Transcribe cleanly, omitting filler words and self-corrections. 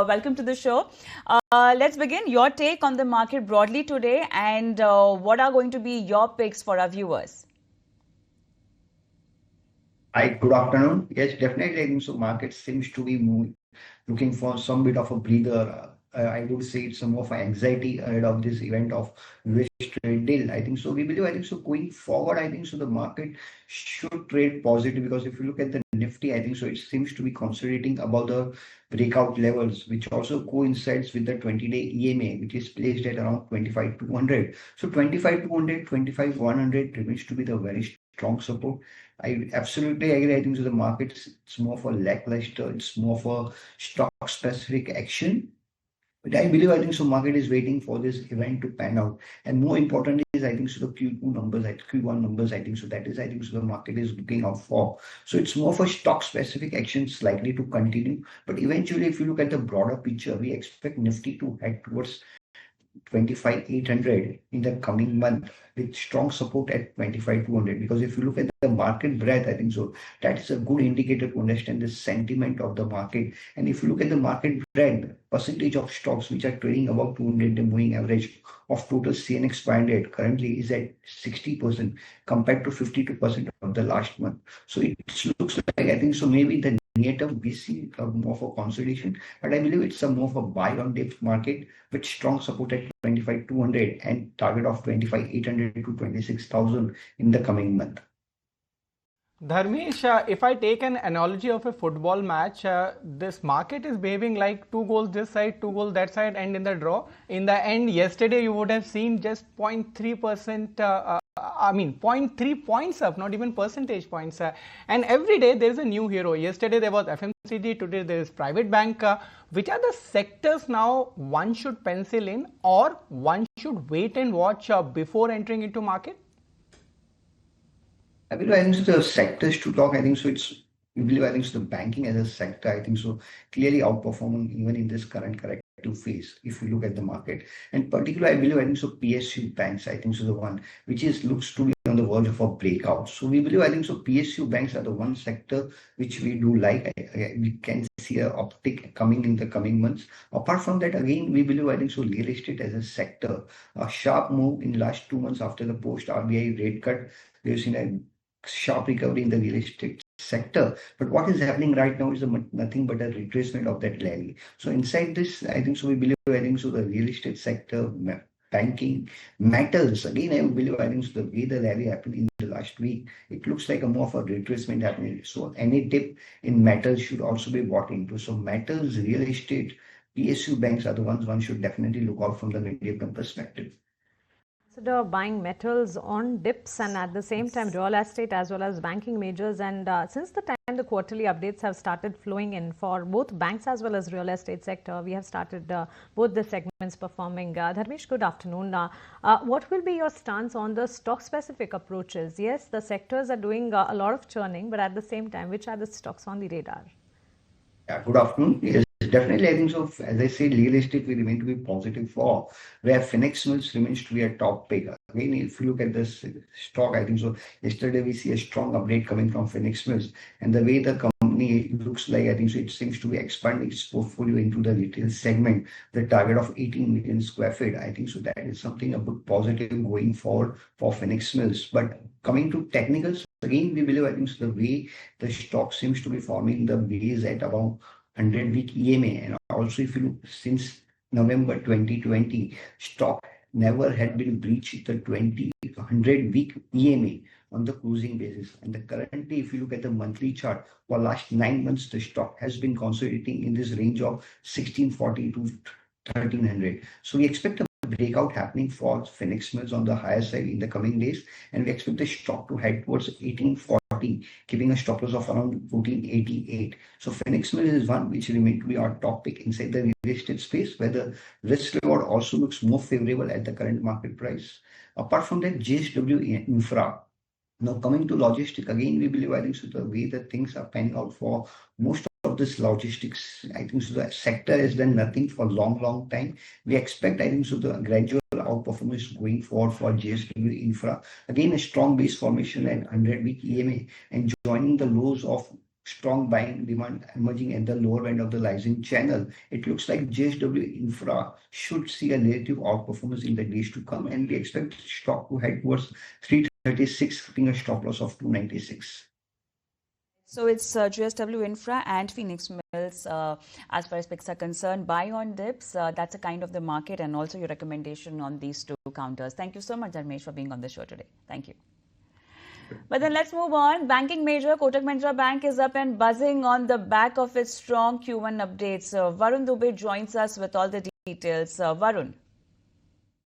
Welcome to the show. Let's begin. Your take on the market broadly today, and what are going to be your picks for our viewers? Hi, good afternoon. Yes, definitely. I think so. Market seems to be looking for some bit of a breather. I would say it's some of anxiety ahead of this event of US trade deal. I think so. We believe. I think so. Going forward, I think so. The market should trade positive because if you look at the Nifty, I think so. It seems to be consolidating above the breakout levels, which also coincides with the 20-day EMA, which is placed at around 25,200. So 25,200, 25,100 remains to be the very strong support. I absolutely agree. I think so the market it's more for lackluster. It's more for stock specific action. But I think so market is waiting for this event to pan out. And more importantly is I think so the Q2 numbers, like Q1 numbers, I think so that is I think so the market is looking out for. So it's more for stock specific actions likely to continue. But eventually, if you look at the broader picture, we expect Nifty to head towards 25,800 in the coming month with strong support at 25,200. Because if you look at the market breadth, I think so that is a good indicator to understand the sentiment of the market. And if you look at the market breadth, percentage of stocks which are trading above 200, the moving average of total CNX 500 currently is at 60% compared to 52% of the last month. So it looks like I think so maybe the near term we see more of a consolidation, but I believe it's a more of a buy on dip market with strong support at 25,200 and target of 25,800 to 26,000 in the coming month. Dharmesh, if I take an analogy of a football match, this market is behaving like 2 goals this side, 2 goals that side, and in the draw. In the end, yesterday you would have seen just 0.3%, 0.3 points up, not even percentage points. And every day there is a new hero. Yesterday there was FMCG, today there is private bank. Which are the sectors now one should pencil in or one should wait and watch before entering into market? I think so the sectors to talk, I think so we believe I think so the banking as a sector, I think so clearly outperforming even in this current corrective phase if you look at the market. And particularly I think so PSU banks, I think so the one which is looks to be on the verge of a breakout. So we believe I think so PSU banks are the one sector which we do like. We can see a uptick coming in the coming months. Apart from that, again, we believe I think so real estate as a sector, a sharp move in last 2 months after the post RBI rate cut. We've seen a sharp recovery in the real estate sector. But what is happening right now is nothing but a retracement of that rally. So inside this, I think so we believe I think so the real estate sector, banking, metals. Again, I believe I think so the way the rally happened in the last week, it looks like a more of a retracement happening. So any dip in metals should also be bought into. So metals, real estate, PSU banks are the ones one should definitely look out from the medium term perspective. Consider buying metals on dips and at the same time real estate as well as banking majors. And since the time the quarterly updates have started flowing in for both banks as well as real estate sector, we have started both the segments performing. Dharmesh, good afternoon. What will be your stance on the stock specific approaches? Yes, the sectors are doing a lot of churning, but at the same time, which are the stocks on the radar? Yeah, good afternoon. Yes, definitely. I think so. As I said, real estate we remain to be positive for, where Phoenix Mills remains to be a top pick. Again, if you look at this stock, I think so. Yesterday we see a strong update coming from Phoenix Mills, and the way the company looks like, I think so. It seems to be expanding its portfolio into the retail segment, the target of 18 million square feet. I think so. That is something a bit positive going forward for Phoenix Mills. But coming to technicals, again, we believe I think so the way the stock seems to be forming the base at about 100-week EMA. And also, if you look since November 2020, stock never had been breached the 100-week EMA on the closing basis. And currently, if you look at the monthly chart, for last 9 months, the stock has been consolidating in this range of 1640 to 1300. So we expect a breakout happening for Phoenix Mills on the higher side in the coming days, and we expect the stock to head towards 1840, giving a stop loss of around 1488. So Phoenix Mills is one which remains to be our top pick inside the real estate space, where the risk reward also looks more favorable at the current market price. Apart from that, JSW Infra. Now coming to logistics, again we believe I think so the way that things are panning out for most of this logistics, I think so the sector has done nothing for a long time. We expect I think so the gradual outperformance going forward for JSW Infra. Again a strong base formation and 100-week EMA and joining the lows of strong buying demand emerging at the lower end of the rising channel. It looks like JSW Infra should see a relative outperformance in the days to come, and we expect stock to head towards 336, hitting a stop loss of 296. So it's JSW Infra and Phoenix Mills, as far as picks are concerned. Buy on dips. That's a kind of the market, and also your recommendation on these two counters. Thank you so much, Dharmesh, for being on the show today. Thank you. But then let's move on. Banking major Kotak Mahindra Bank is up and buzzing on the back of its strong Q1 updates. Varun Dubey joins us with all the details. Varun.